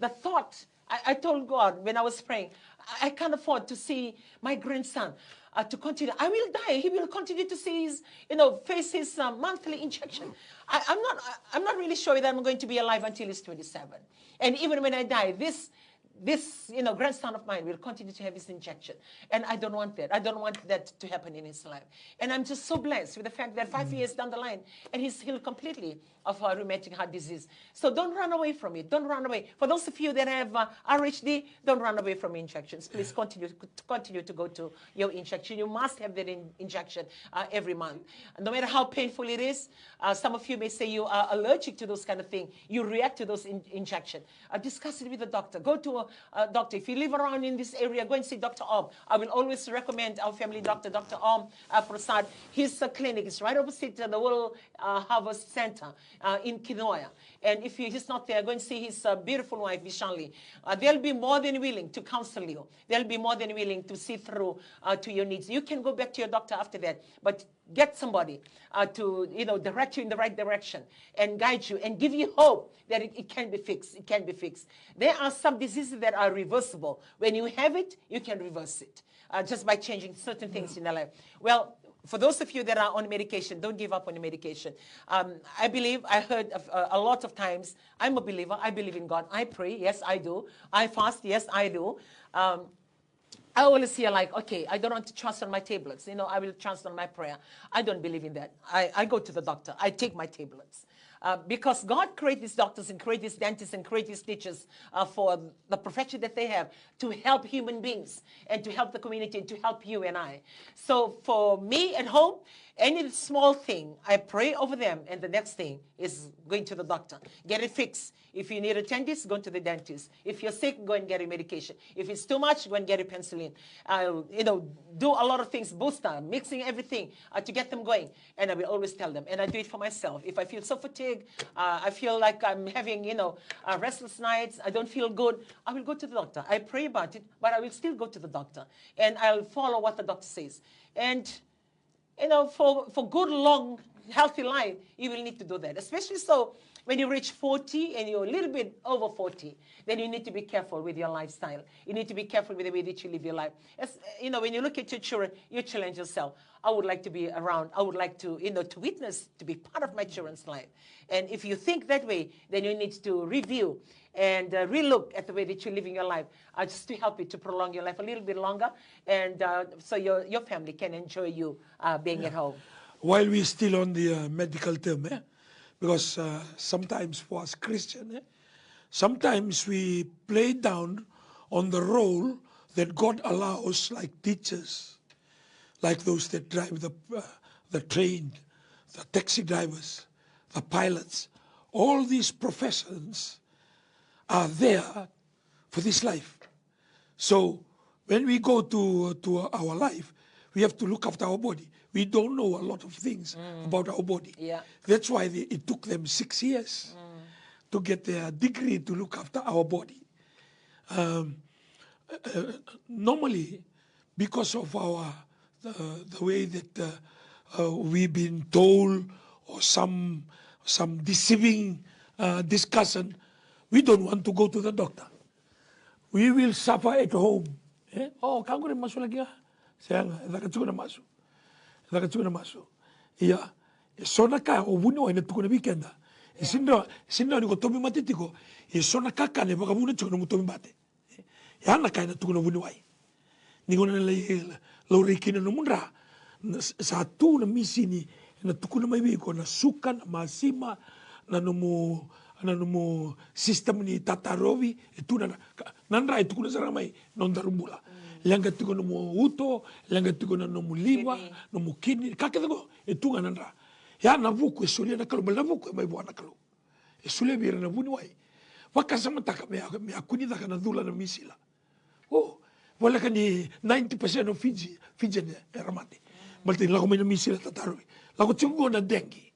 the thought, I told God when I was praying, I can't afford to see my grandson to continue. I will die. He will continue to see his, face his monthly injection. I'm not really sure that I'm going to be alive until he's 27. And even when I die, this grandson of mine will continue to have his injection. And I don't want that. I don't want that to happen in his life. And I'm just so blessed with the fact that 5 years down the line, and he's healed completely of rheumatic heart disease. So don't run away from it. Don't run away. For those of you that have RHD, don't run away from injections. Please continue to go to your injection. You must have that injection every month. No matter how painful it is, some of you may say you are allergic to those kind of things. You react to those injections. Discuss it with the doctor. Go to a doctor. If you live around in this area, go and see Dr. Om. I will always recommend our family doctor, Dr. Om Prasad. His clinic is right opposite the World Harvest Center in Kinoya. And if he's not there, go and see his beautiful wife, Vishanli. They'll be more than willing to counsel you. They'll be more than willing to see through to your needs. You can go back to your doctor after that, but get somebody to direct you in the right direction and guide you and give you hope that it can be fixed. It can be fixed. There are some diseases that are reversible. When you have it, you can reverse it just by changing certain things in your life. Well, for those of you that are on medication, don't give up on the medication. I believe, I heard a lot of times, I'm a believer, I believe in God. I pray, yes, I do. I fast, yes, I do. I always hear like, okay, I don't want to trust on my tablets. I will trust on my prayer. I don't believe in that. I go to the doctor. I take my tablets. Because God created these doctors and created these dentists and created these teachers for the profession that they have to help human beings and to help the community and to help you and I. So for me at home, any small thing, I pray over them, and the next thing is going to the doctor. Get it fixed. If you need a dentist, go to the dentist. If you're sick, go and get a medication. If it's too much, go and get a penicillin. Do a lot of things, booster, mixing everything to get them going. And I will always tell them. And I do it for myself. If I feel so fatigued, I feel like I'm having, restless nights, I don't feel good, I will go to the doctor. I pray about it, but I will still go to the doctor. And I'll follow what the doctor says. And for good, long, healthy life, you will need to do that. Especially so when you reach 40 and you're a little bit over 40, then you need to be careful with your lifestyle. You need to be careful with the way that you live your life. When you look at your children, you challenge yourself. I would like to be around. I would like to, to witness, to be part of my children's life. And if you think that way, then you need to review and relook at the way that you're living your life, just to help you to prolong your life a little bit longer, and so your family can enjoy you being at home. While we're still on the medical term, because sometimes for us Christian, sometimes we play down on the role that God allows, like teachers, like those that drive the train, the taxi drivers, the pilots. All these professions are there for this life. So when we go to our life, we have to look after our body. We don't know a lot of things about our body. Yeah. That's why it took them 6 years to get their degree to look after our body. Normally, because of the way that we've been told, or some deceiving discussion, we don't want to go to the doctor. We will suffer at home. Oh, kanggo rin maso lagi ah. Saya nga, nakatsuko na maso. Nakatsuko na maso. Iya, sona ka, o buno ay natuko na weekend ah. Sinda ni ko tomi matitiko, sona ka ne baka buno tsuko na mo tomi mate. Yana ka natuko na buno ay. Ni ko na laurikin na munra. Sa tu na misi ni natuko na may ko na sukan, masima, na mo sistem ni tatarovi itu nanra itu kuna saramai non darumbula langa tiko no mo uto langa tiko no mo liwa no mo kini kakego itu nanra ya na vuku esulia na kalu na vuku mai buana kalu esulia bira na vuni wai wakasa mataka me akuni da kana dula na misila oh wala kani 90% of Fiji ne ramate balti la komena misila tatarovi la ko tsingo na dengi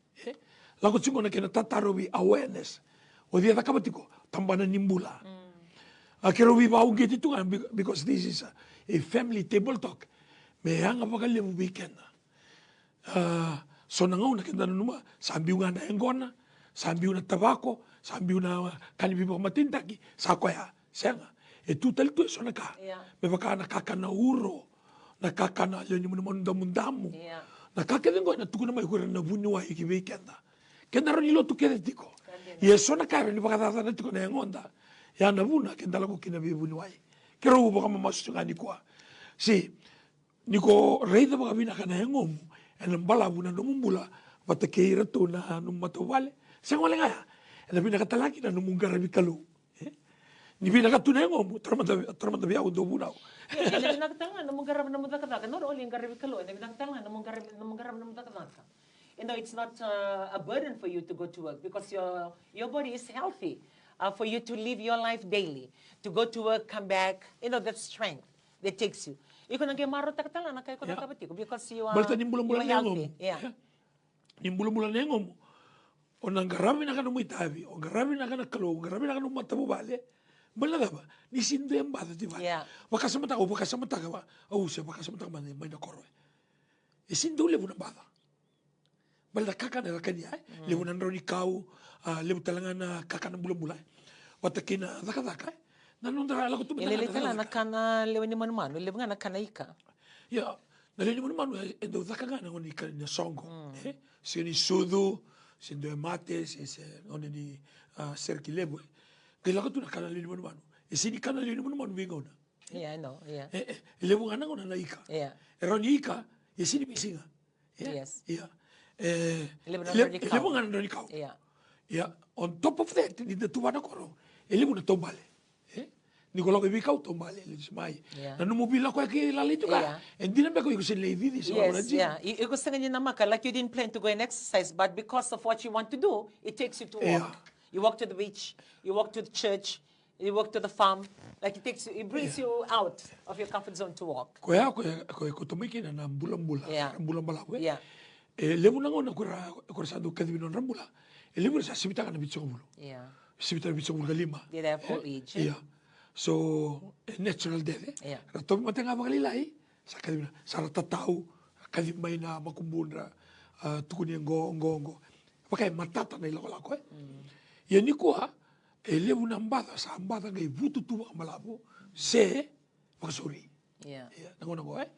la ko tsingo na kena tatarovi awareness o dia da kabatiko tambana nimbula. Akero we bau get itu kan because this is a family table talk. Me hanga pakali mo weekend. So nangau na kenda numa sambiu nga na engona, sambiu na tabako, sambi una kani bibo matintaki sa koya senga e tutal tu so naka me baka na kakana uro na kakana le ni mun mundamu na kakedengo na tukuna mai kura na vuni wa iki weekenda kenda ro ni lo tu kede tiko ye so na kare ni baka da na tiko na ngonda ya na vuna kenda lako kina bi vuni wa kero baka mamasu ngani kwa si niko reida baka bina kana ngom en bala vuna no mumbula bata keira to na no matowale sengole ngaya en bina katalaki na no mungara bikalu ni bina katuna ngom tramata bia undo bunau Ele binakatanga na munggarab na mudakataka. Not only in Garabikalo, ele binakatanga na munggarab na mudakataka. You know, it's not a burden for you to go to work because your body is healthy for you to live your life daily. To go to work, come back, you know, that strength that takes you. Iko nang maro takatala na kayo ko nakabati because you are healthy. Yeah. Nimbula-mula ngom. O nang garami na kanong itabi, o garami na kanong kalo, o garami na kanong matabubale, balaga ba? Ni sindo yung bata, di ba? Yeah. Wakasamata ka ba? O siya, wakasamata ka ba? May nakoro eh. E sindo levo na bata. Balda kakana na kanya eh. Levo na ron ikaw, levo talaga na kakana bula-bula eh. Watakina, daka-daka eh. Nanondara ala ko tumita Ilili tala nakana lewa ni manu lewa nga nakana ika. Yeah. Nalini manu endo daka nga nangoni ika na songo. Siya ni sudu, sindo e mate, siya ni serkilebo eh. Kaya ko tu nakana lini manu. E sini kana lini manu bingo na. Yeah, I know. Yeah. Levo nga nangona na ika. Yeah. Ero ni ika, e sini misinga. Yes. Yeah. Levo nga nangona ikaw. Yeah. Yeah. On top of that, ni datuwa na koro, levo na tombale. Ni koloko ibikaw tombale le smai. Na no mobile ko ke la lito ka. And din ba ko yusin le vidi so Yes, yeah. You go singing in Namaka like you didn't plan to go and exercise, but because of what you want to do, it takes you to walk. You walk to the beach, you walk to the church, you walk to the farm. Like it brings you out of your comfort zone to walk. Ko ya ko tomiki na bulan-bula. Bulan-bala ko. Yeah. Levo na ngona ko sa do kadibino rambula. Levo sa sibita ka na bitso bulo. Yeah. Sibita bitso bulo lima. They have old age. Yeah. So, natural death eh. Rato matanga magalilai, sa kadibina, sa ratatao, kadibay na makumbunra, tukuni ngo. Pakai matata na ilako eh. Yan ni ko levo na ambada, sa ambada ngay vutu tuwa malabo, se, makasuri. Yeah. Nangono ko eh.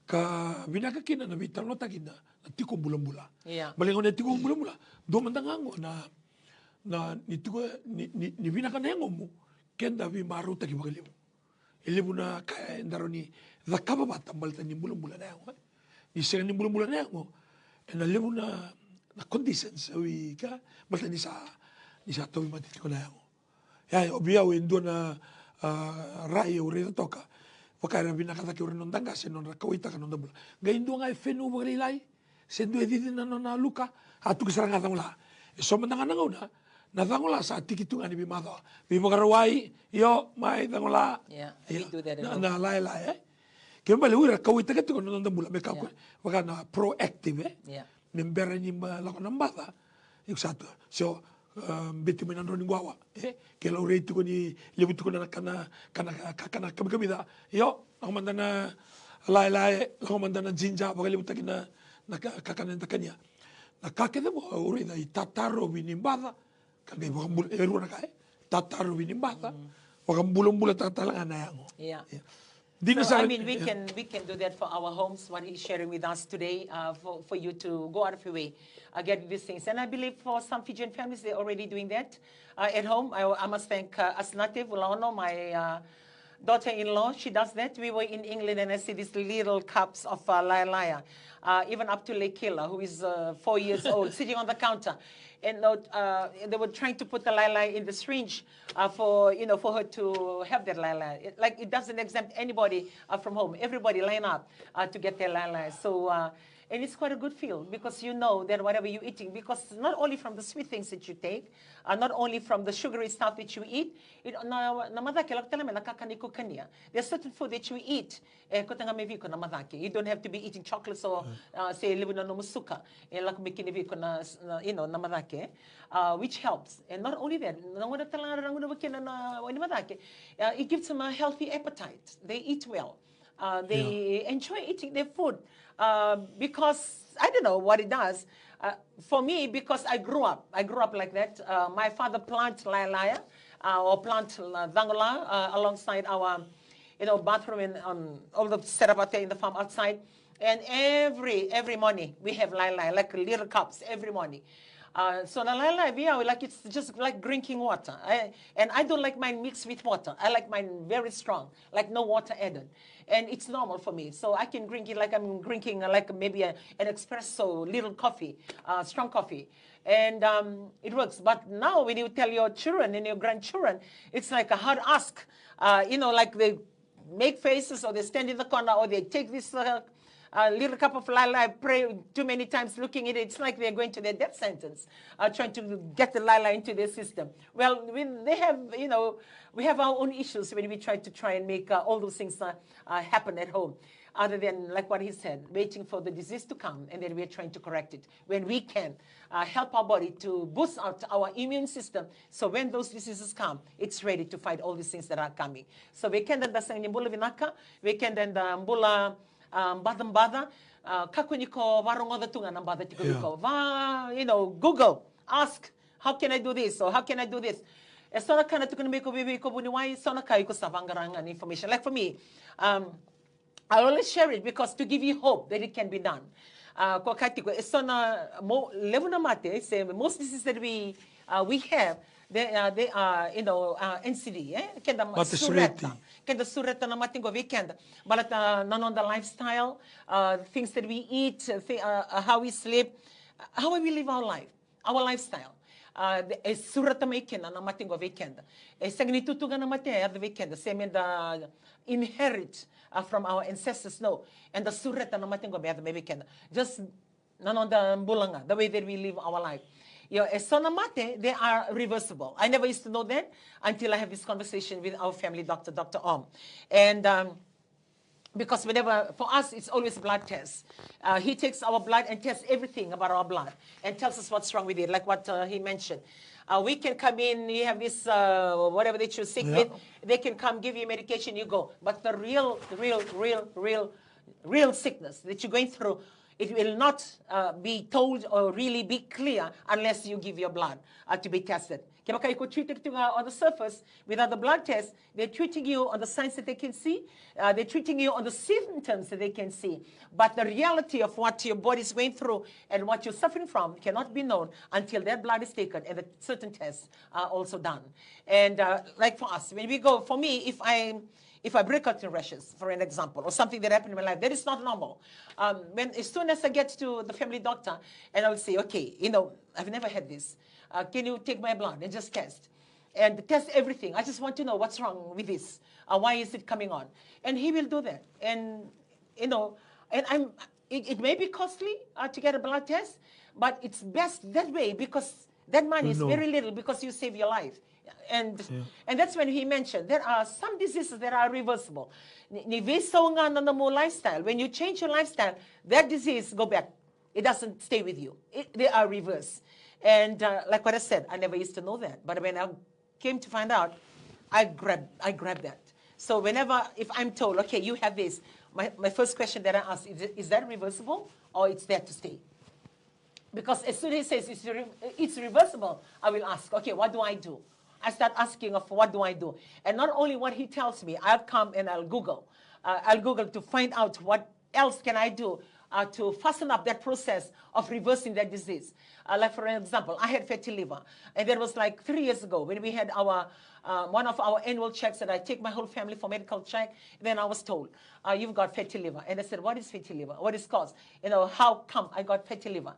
Ka binakakina na bitang no takina, na tiko bulan-bula. Yeah. Balingon na tiko bulan-bula, do mandangango na ni binakanengo mo, kenda vi maru taki bagalimu. Ilimu na kaya ndaro ni zakaba bata balta ni bulan-bulan na yango. Ni sira ni bulan-bulan na yango. Na limu na conditions wi ka balta ni sa tobi matiti ko na yango. Ya obia we ndo na rai uri toka. Wakara binakata ki uri nondanga se non rakawita ka nondabula. Ga indo nga fenu bagalilai. Sendo edidi na luka atu kisaranga tamula. So mandanga na natangola sa tikitungan ni bimado. Bimagarawai, yo, mai tangola. Yeah, we do that. Na lai. Kaya bali ura kawita ka tukon nang mula may kako. Waka na proactive eh. Yeah. Membera ni malako ng bata. Yung sato. So, biti mo nandro ni guawa. Kaya lau rei tukon ni libutu ko na kana kami da. Yo, ako manda na lai, ako manda na jinja. Waka libutu na kakanan ta kanya. Nakakita mo, uri na itataro binimbada. Kagay wakambul eru na kay tataru binimbata wakambulong-bula tatalangan na yango. Yeah. So, I mean, we can do that for our homes. What he's sharing with us today, for you to go out of your way, get these things. And I believe for some Fijian families, they're already doing that at home. I must thank Asnative Ulano, my daughter-in-law. She does that. We were in England, and I see these little cups of laya, even up to Lekila, who is 4 years old, sitting on the counter. And they were trying to put the lala in the syringe for her to have that lala. It doesn't exempt anybody from home. Everybody line up to get their lala. So, and it's quite a good feel because you know that whatever you're eating, because not only from the sweet things that you take, not only from the sugary stuff that you eat, there's certain food that you eat. You don't have to be eating chocolates or say which helps. And not only that, it gives them a healthy appetite. They eat well. They enjoy eating their food because I don't know what it does. For me, because I grew up like that. My father planted lailaya or plant dangola alongside our, bathroom and all the setup out there in the farm outside. And every morning we have lailaya, like little cups every morning. So the lailaya, like it's just like drinking water. And I don't like mine mixed with water. I like mine very strong, like no water added. And it's normal for me. So I can drink it like I'm drinking like maybe an espresso, little coffee, strong coffee. And it works. But now when you tell your children and your grandchildren, it's like a hard ask. Like they make faces or they stand in the corner or they take this little cup of lala, pray too many times looking at it. It's like they're going to their death sentence, trying to get the lala into their system. Well, when they have, we have our own issues when we try and make all those things happen at home. Other than, like what he said, waiting for the disease to come, and then we're trying to correct it. When we can help our body to boost out our immune system, so when those diseases come, it's ready to fight all these things that are coming. So we can then mbula vinaka, we can then mbula bada, kakuniko varongo tunga na bada tiko va, Google, ask, how can I do this, or how can I do this? It's not kind of to make a baby ko buniwai, it's not kai ko savangarang information. Like for me, I always share it because to give you hope that it can be done. It's on level mate. Say most diseases that we have, they are NCD. Kenda sureta. Kenda sureta na matingo weekend. But none on the lifestyle, things that we eat, how we sleep, how we live our life, our lifestyle. Surata maikena na matingo weekend. Sagnitutuga na mate at the weekend. Same in the inherit. From our ancestors, no. And the sureta na matingo be maybe can just nanon the bulanga, the way that we live our life. Sonamate, they are reversible. I never used to know that until I have this conversation with our family doctor, Dr. Om. And because whenever, for us, it's always blood tests. He takes our blood and tests everything about our blood and tells us what's wrong with it, like what he mentioned. We can come in, you have this, whatever they choose, sick with, they can come give you medication, you go. But the real sickness that you're going through, it will not be told or really be clear unless you give your blood to be tested. On the surface, without the blood test, they're treating you on the signs that they can see. They're treating you on the symptoms that they can see. But the reality of what your body is going through and what you're suffering from cannot be known until that blood is taken and the certain tests are also done. And like for us, when we go, for me, if I break out in rashes, for an example, or something that happened in my life, that is not normal. As soon as I get to the family doctor, and I will say, okay, I've never had this. Can you take my blood and just test? And test everything. I just want to know what's wrong with this. Why is it coming on? And he will do that. And, and it may be costly to get a blood test, but it's best that way because that money is very little because you save your life. And that's when he mentioned there are some diseases that are reversible. Lifestyle. When you change your lifestyle, that disease go back. It doesn't stay with you. They are reversed. And like what I said, I never used to know that. But when I came to find out, I grabbed that. So if I'm told, okay, you have this, my first question that I ask, is that reversible or it's there to stay? Because as soon as he says it's reversible, I will ask, okay, what do I do? I start asking of what do I do? And not only what he tells me, I'll come and I'll Google. I'll Google to find out what else can I do to fasten up that process of reversing that disease. Like for an example, I had fatty liver. And that was like 3 years ago when we had our one of our annual checks that I take my whole family for medical check. Then I was told, you've got fatty liver. And I said, what is fatty liver? What is caused? How come I got fatty liver?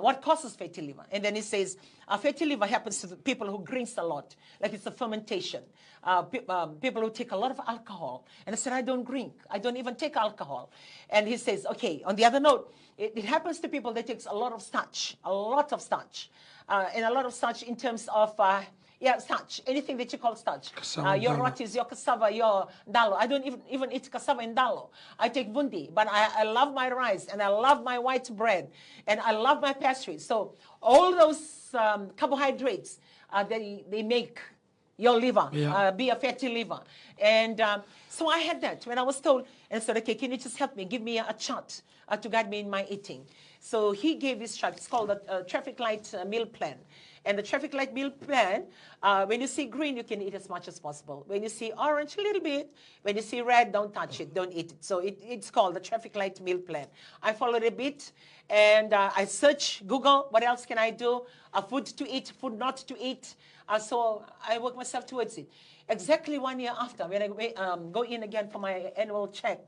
What causes fatty liver? And then he says, fatty liver happens to the people who drinks a lot, like it's a fermentation. People who take a lot of alcohol. And I said, I don't drink. I don't even take alcohol. And he says, okay, on the other note, it happens to people that takes a lot of starch, and a lot of starch in terms of, starch, anything that you call starch. Your rotis, your cassava, your dalo. I don't even eat cassava and dalo. I take bundi, but I love my rice, and I love my white bread, and I love my pastries. So all those carbohydrates, they make your liver, Yeah. be a fatty liver. And so I had that when I was told, and said, okay, can you just help me, give me a chart to guide me in my eating. So he gave this chart. It's called the traffic light meal plan. And the traffic light meal plan, when you see green, you can eat as much as possible. When you see orange, a little bit. When you see red, don't touch it, don't eat it. So it's called the traffic light meal plan. I followed a bit, and I search Google, what else can I do? Food to eat, food not to eat. So I work myself towards it. Exactly 1 year after, when I go in again for my annual check,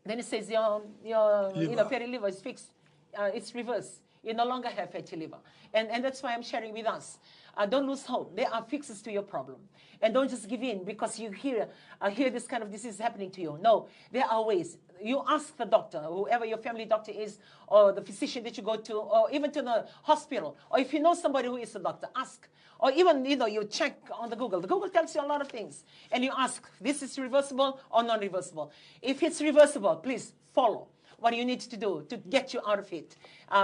then it says your fatty liver is fixed. It's reversed. You no longer have fatty liver. And that's why I'm sharing with us. Don't lose hope. There are fixes to your problem. And don't just give in because you hear this kind of disease happening to you. No, there are ways. You ask the doctor, whoever your family doctor is, or the physician that you go to, or even to the hospital, or if you know somebody who is a doctor, ask. Or even, you check on the Google. The Google tells you a lot of things. And you ask, this is reversible or non-reversible? If it's reversible, please follow what you need to do to get you out of it.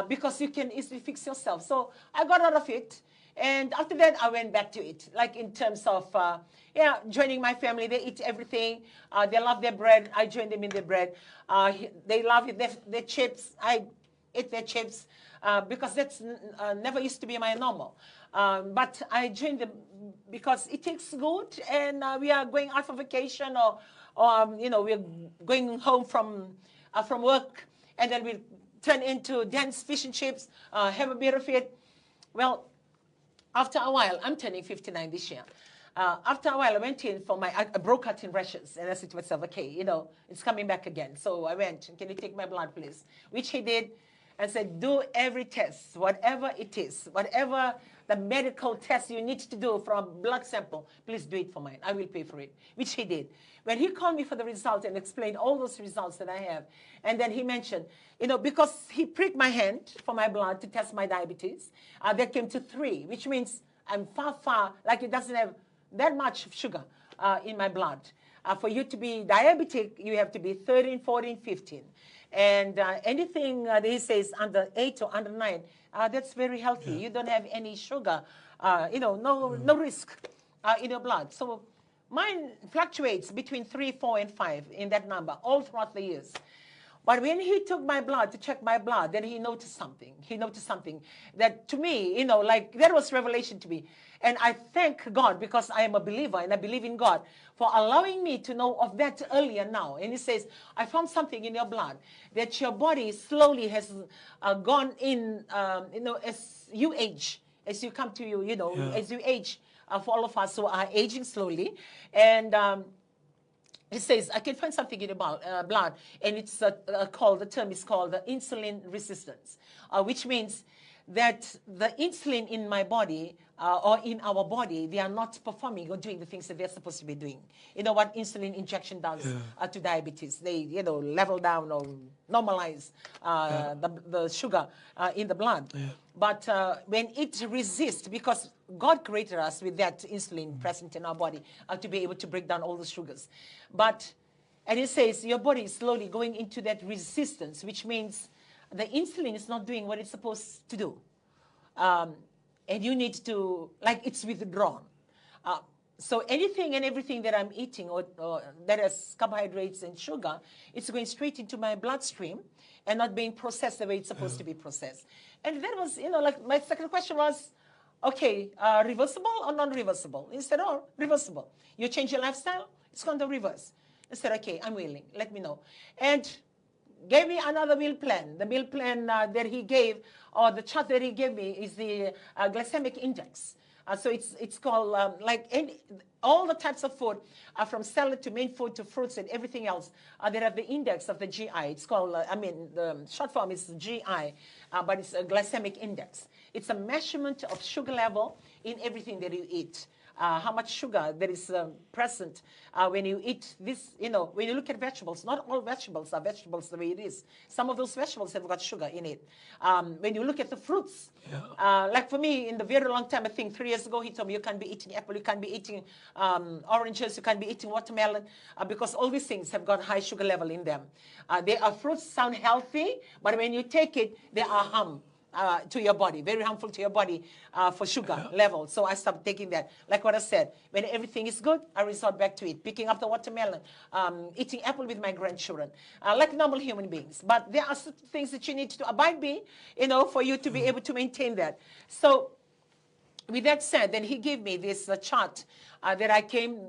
Because you can easily fix yourself. So I got out of it. And after that, I went back to it. Like in terms of, joining my family. They eat everything. They love their bread. I join them in their bread. They love it, their chips. I eat their chips because that's never used to be my normal. But I joined them because it tastes good. And we are going out for vacation or we're going home from work. And then we turn into dance fish and chips, have a bit of it. Well, after a while, I'm turning 59 this year. After a while, I went in for I broke out in rashes. And I said to myself, okay, it's coming back again. So I went, can you take my blood, please? Which he did and said, do every test, whatever it is, whatever the medical test you need to do from a blood sample, please do it for mine. I will pay for it, which he did. When he called me for the result and explained all those results that I have, and then he mentioned, because he pricked my hand for my blood to test my diabetes, that came to 3, which means I'm far, like it doesn't have that much sugar in my blood. For you to be diabetic, you have to be 13, 14, 15. And anything that he says under 8 or under 9, that's very healthy. Yeah. You don't have any sugar, no risk in your blood. So mine fluctuates between 3, 4, and 5 in that number all throughout the years. But when he took my blood to check my blood, then he noticed something. He noticed something that to me, that was revelation to me. And I thank God because I am a believer and I believe in God for allowing me to know of that earlier now. And he says, I found something in your blood that your body slowly has gone in, as you age, as you come to as you age, for all of us who are aging slowly. And he says, I can find something in your blood, and it's the term is called the insulin resistance, which means that the insulin in my body or in our body, they are not performing or doing the things that they're supposed to be doing. You know what insulin injection does to diabetes? They, level down or normalize the sugar in the blood. Yeah. But when it resists, because God created us with that insulin present in our body to be able to break down all the sugars. And it says your body is slowly going into that resistance, which means the insulin is not doing what it's supposed to do. And you need to, it's withdrawn. So anything and everything that I'm eating or that has carbohydrates and sugar, it's going straight into my bloodstream and not being processed the way it's supposed to be processed. And that was, my second question was, okay, reversible or non-reversible? He said, oh, reversible. You change your lifestyle, it's going to reverse. I said, okay, I'm willing. Let me know. And gave me another meal plan. The meal plan that he gave, or the chart that he gave me, is the glycemic index. So it's called all the types of food, from salad to main food to fruits and everything else. They have the index of the GI. It's called, the short form is GI, but it's a glycemic index. It's a measurement of sugar level in everything that you eat. How much sugar there is present when you eat this, when you look at vegetables. Not all vegetables are vegetables the way it is. Some of those vegetables have got sugar in it. When you look at the fruits, like for me, in the very long time, I think 3 years ago, he told me you can't be eating apple, you can't be eating oranges, you can't be eating watermelon, because all these things have got high sugar level in them. They are fruits, sound healthy, but when you take it, they are harm. to your body, very harmful to your body for sugar level. So I stopped taking that. Like what I said, when everything is good, I resort back to it. Picking up the watermelon, eating apple with my grandchildren, like normal human beings. But there are certain things that you need to abide by, for you to be able to maintain that. So with that said, then he gave me this chart that I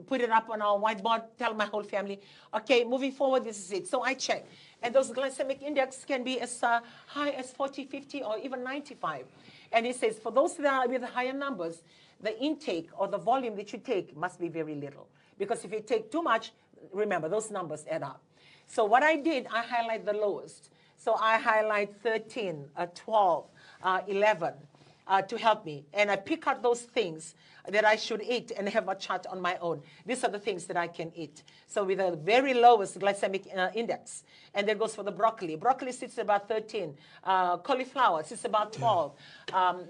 put it up on our whiteboard, tell my whole family, okay, moving forward, this is it. So I checked. And those glycemic index can be as high as 40, 50, or even 95. And he says, for those that are with higher numbers, the intake or the volume that you take must be very little. Because if you take too much, remember, those numbers add up. So what I did, I highlight the lowest. So I highlight 13, 12, 11. To help me. And I pick out those things that I should eat and have a chart on my own. These are the things that I can eat. So with the very lowest glycemic index. And that goes for the broccoli. Broccoli sits about 13. Cauliflower sits about 12.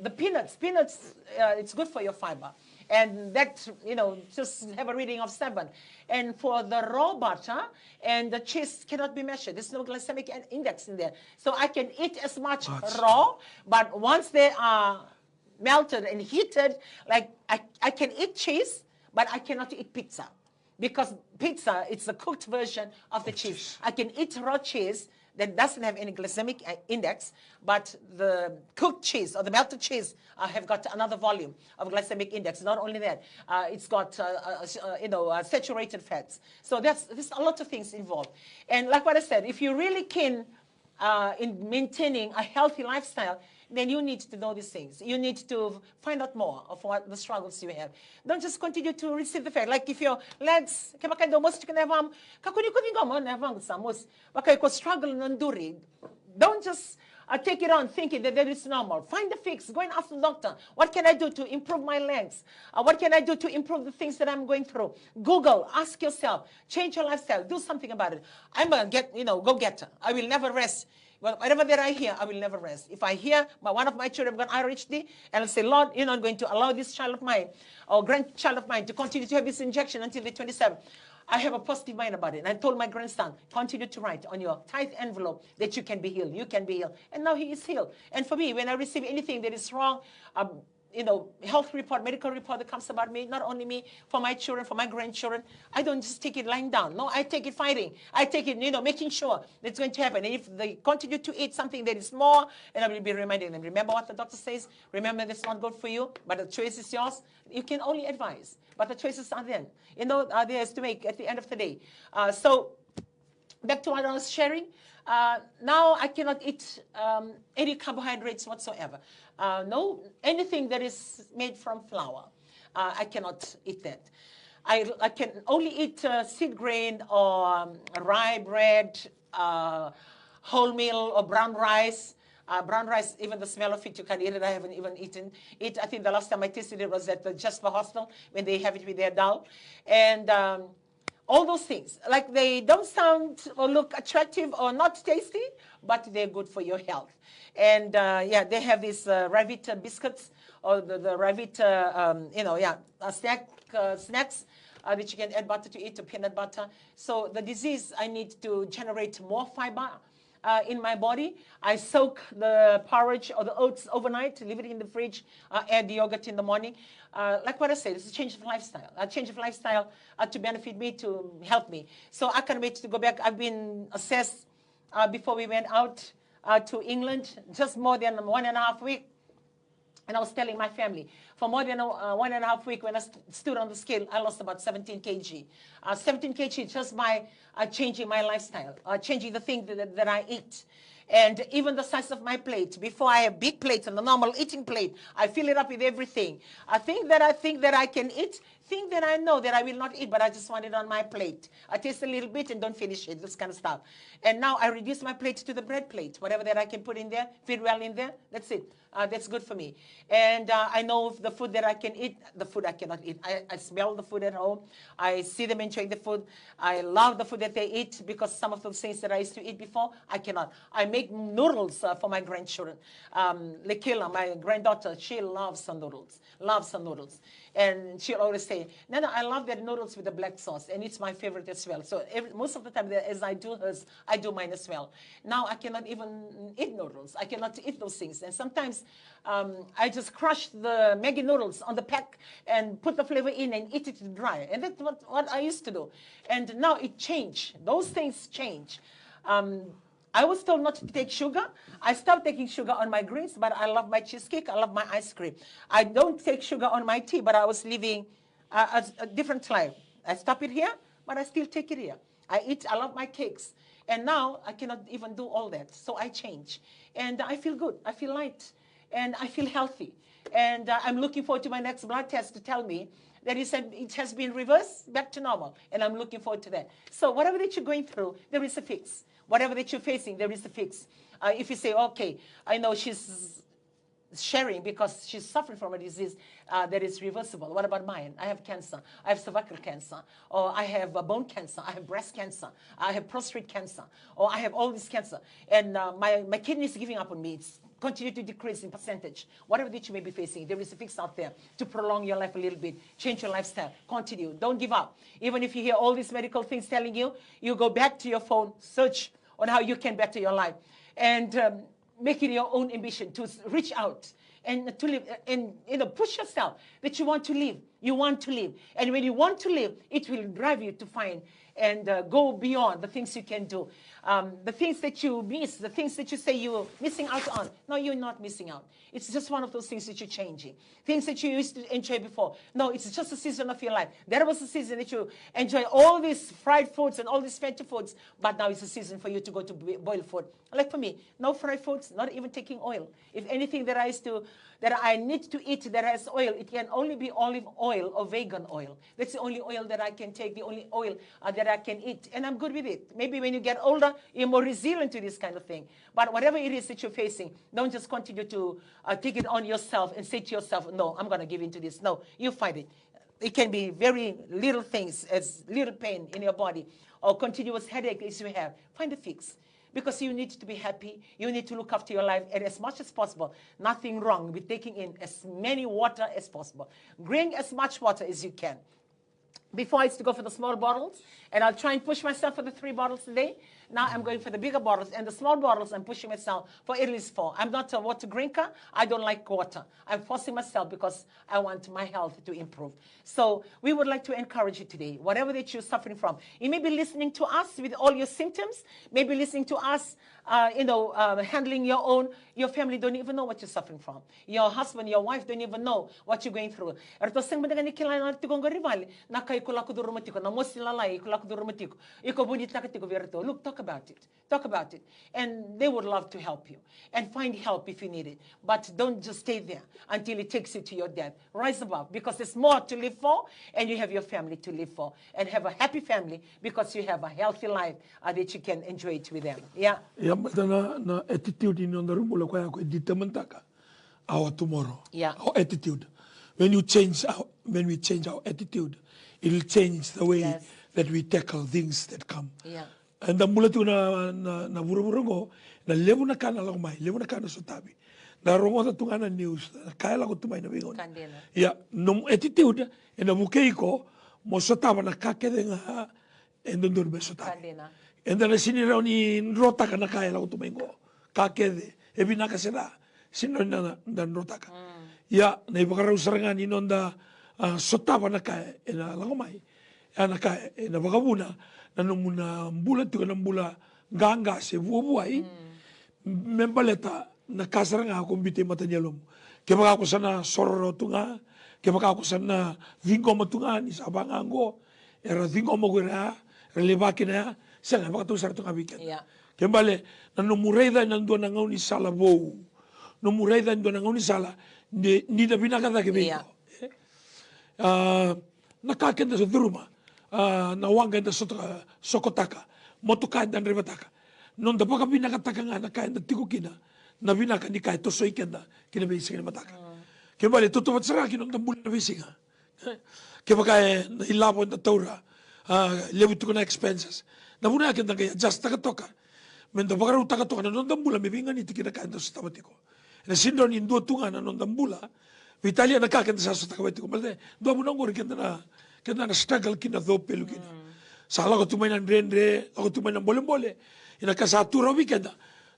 The peanuts, it's good for your fiber. And that, just have a reading of 7. And for the raw butter and the cheese cannot be measured. There's no glycemic index in there. So I can eat as much raw, but once they are melted and heated, like I can eat cheese, but I cannot eat pizza. Because pizza, it's a cooked version of the cheese. I can eat raw cheese that doesn't have any glycemic index, but the cooked cheese or the melted cheese have got another volume of glycemic index. Not only that, it's got saturated fats. So there's a lot of things involved. And like what I said, if you're really keen in maintaining a healthy lifestyle, then you need to know these things. You need to find out more of what the struggles you have. Don't just continue to receive the fact. Like if your legs, don't just take it on thinking that is normal. Find the fix. Go and ask the doctor. What can I do to improve my legs? What can I do to improve the things that I'm going through? Google. Ask yourself. Change your lifestyle. Do something about it. I'm a go-getter. I will never rest. Well, whatever that I hear, I will never rest. If I hear one of my children got RHD, and I say, Lord, you're not going to allow this child of mine or grandchild of mine to continue to have this injection until they're 27. I have a positive mind about it. And I told my grandson, continue to write on your tithe envelope that you can be healed. You can be healed. And now he is healed. And for me, when I receive anything that is wrong, health report, medical report that comes about me, not only me, for my children, for my grandchildren, I don't just take it lying down. No, I take it fighting. I take it, making sure that's going to happen. And if they continue to eat something that is more, and I will be reminding them, remember what the doctor says? Remember that's not good for you, but the choice is yours. You can only advise, but the choices are then. Are theirs to make at the end of the day. So back to what I was sharing. Now I cannot eat any carbohydrates whatsoever. No, anything that is made from flour, I cannot eat that. I can only eat seed grain or rye bread, wholemeal or brown rice. Brown rice, even the smell of it, you can't eat it. I haven't even eaten it. I think the last time I tasted it was at the Jasper Hostel when they have it with their dal. And all those things, like they don't sound or look attractive or not tasty, but they're good for your health. And they have these Revita biscuits or the Revita, snacks that you can add butter to eat, or peanut butter. So the disease, I need to generate more fiber in my body. I soak the porridge or the oats overnight, leave it in the fridge, add the yogurt in the morning. Like what I said, it's a change of lifestyle. A change of lifestyle to benefit me, to help me. So I can't wait to go back. I've been assessed before we went out to England, just more than 1.5 weeks. And I was telling my family, for more than 1.5 weeks, when I stood on the scale, I lost about 17 kg. 17 kg just by changing my lifestyle, changing the thing that I eat. And even the size of my plate. Before I have big plates and the normal eating plate, I fill it up with everything. I think that I can eat, think that I know that I will not eat, but I just want it on my plate. I taste a little bit and don't finish it, this kind of stuff. And now I reduce my plate to the bread plate. Whatever that I can put in there, fit well in there, that's it. That's good for me. And I know the food that I can eat, the food I cannot eat. I smell the food at home. I see them enjoying the food. I love the food that they eat, because some of those things that I used to eat before, I cannot. I make noodles for my grandchildren. Lekila, my granddaughter, she loves her noodles. And she'll always say, Nana, I love that noodles with the black sauce, and it's my favorite as well. So most of the time, as I do hers, I do mine as well. Now I cannot even eat noodles. I cannot eat those things. And sometimes I just crush the Maggi noodles on the pack and put the flavor in and eat it dry. And that's what I used to do. And now it changed. Those things change. I was told not to take sugar. I stopped taking sugar on my greens, but I love my cheesecake. I love my ice cream. I don't take sugar on my tea, but I was living a different life. I stop it here, but I still take it here. I love my cakes. And now I cannot even do all that. So I change. And I feel good. I feel light. And I feel healthy. And I'm looking forward to my next blood test to tell me that it has been reversed back to normal. And I'm looking forward to that. So whatever that you're going through, there is a fix. Whatever that you're facing, there is a fix. If you say, okay, I know she's sharing because she's suffering from a disease that is reversible. What about mine? I have cancer. I have cervical cancer. Or I have bone cancer. I have breast cancer. I have prostate cancer. Or I have all this cancer. And my kidney is giving up on me. It's continue to decrease in percentage. Whatever that you may be facing, there is a fix out there to prolong your life a little bit, change your lifestyle, continue. Don't give up. Even if you hear all these medical things telling you, you go back to your phone, search on how you can better your life, and make it your own ambition to reach out and to live and push yourself that you want to live. You want to live. And when you want to live, it will drive you to find and go beyond the things you can do. The things that you miss, the things that you say you're missing out on. No, you're not missing out. It's just one of those things that you're changing. Things that you used to enjoy before. No, it's just a season of your life. There was a season that you enjoy all these fried foods and all these fatty foods, but now it's a season for you to go to boiled food. Like for me, no fried foods, not even taking oil. If anything that I need to eat that has oil, it can only be olive oil or vegan oil. That's the only oil that I can take, the only oil that I can eat. And I'm good with it. Maybe when you get older, you're more resilient to this kind of thing. But whatever it is that you're facing, don't just continue to take it on yourself and say to yourself, no, I'm going to give in to this. No, you fight it. It can be very little things, as little pain in your body, or continuous headache as you have. Find a fix. Because you need to be happy, you need to look after your life, and as much as possible, nothing wrong with taking in as many water as possible. Drink as much water as you can. Before I used to go for the small bottles, and I'll try and push myself for the 3 bottles a day. Now I'm going for the bigger bottles, and the small bottles I'm pushing myself for at least 4. I'm not a water drinker. I don't like water. I'm forcing myself because I want my health to improve. So we would like to encourage you today, whatever that you're suffering from. You may be listening to us with all your symptoms, maybe listening to us, handling your family don't even know what you're suffering from. Your husband, your wife don't even know what you're going through. Look, talk about it. Talk about it. And they would love to help you. And find help if you need it. But don't just stay there until it takes you to your death. Rise above, because there's more to live for, and you have your family to live for. And have a happy family because you have a healthy life that you can enjoy it with them. Yeah. Na attitude in the room determine our tomorrow. Yeah. Our attitude. When we change our attitude, it will change the way that we tackle things that come. Yeah. And the mula tu na vuru-vurungo, na levu na kana lang mai, levu na kana sa tabi. Na rongo na tunga na news, na kaya lang ko tumay na bingon. Ya, nung attitude, na mukei ko, mo sa taba na kakede nga, endon be sa tabi. And then siniraw ni rota ka na kaya lang ko tumay ko. Kakede, ebi na kasira, sino na rota ka. Ya, na ibakaraw sarangan ni nonda, sa taba na kaya, na lang umay. Na kaya, na bakabuna, na nung muna mbula tu kanang mbula ganga se buhay membaleta na kasarang ako bitay matanyalom kaya baka ako sana sororo tunga kaya baka ako sana vingo matunga ni sabang anggo era vingo mo gura relevaki na sa nga baka tu sa tunga weekend kaya bale na numuray da nando na ngaw ni sala bo numuray da nando na ngaw ni sala ni na binakata kibiko nakakenda sa duruma na wanga da sokotaka motuka dan rebataka non da baka binakataka nga na kaya da tikukina na binaka ni kaya to soy kenda kina bisi kina mataka kaya bali tutumat saraki non da mula na bisi nga kaya baka na ilabo na taura lebutu ko na expenses na muna kenda kaya just takatoka men da baka rin takatoka na non da mula mibingan iti kina kaya da sa tamatiko na sindon indua tunga na non da mula Italia na kakenta sa takawati ko malte do mo nongor kenta na struggle kina do pelu kina sala ko tumay nan rendre ako tumay nan bolembole ina kasatura weekend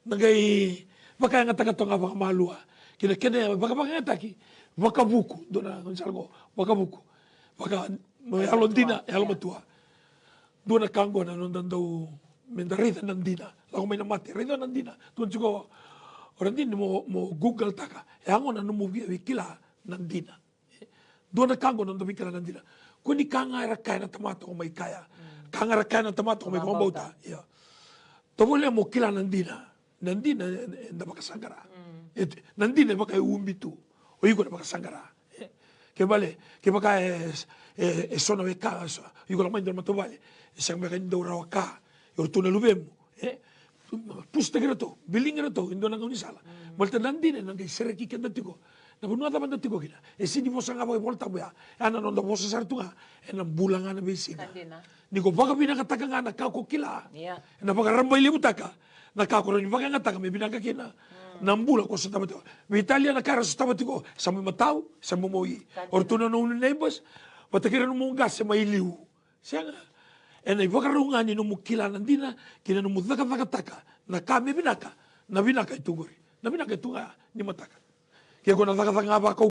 nagay baka nga taga tonga baka malua kina baka taki baka buku do na salgo baka buku baka alondina matua do na kango na non daw mendarita nandina ako may namati rito nandina tuan ko orang din mo Google taka yango na numugi wikila nandina do na kango non wikila nandina kuni kangara kaya na tamato ko may kaya kangara kaya na tamato ko may kumabauta ya to wala mo kila nandina na makasangara nandina baka umbitu o iko na makasangara ke vale ke baka sono weka iko la mandor matovale sang baka ndo rawaka yortuna lubem pusta grato biling grato indo nang unisala molta nandine nang sereki kendatiko na bunua ta mandatiko kina e sini mo sanga boy volta boya ana non do bosa sartunga e na bulanga na bisina niko baka bina kataka na ka ko kila na baka rambay libutaka na ka ko rin baka ngataka me binaka kina nambula ko sa tabato Italia na kara sa tabatiko sa matao sa momoyi ortuna no neighbors patakira no gas sa mailiu siya e na baka runga ni no mukila nandina kina no mudaka na kami binaka na binaka itugori na binaka itunga ni mataka kaya ko na taka nga ba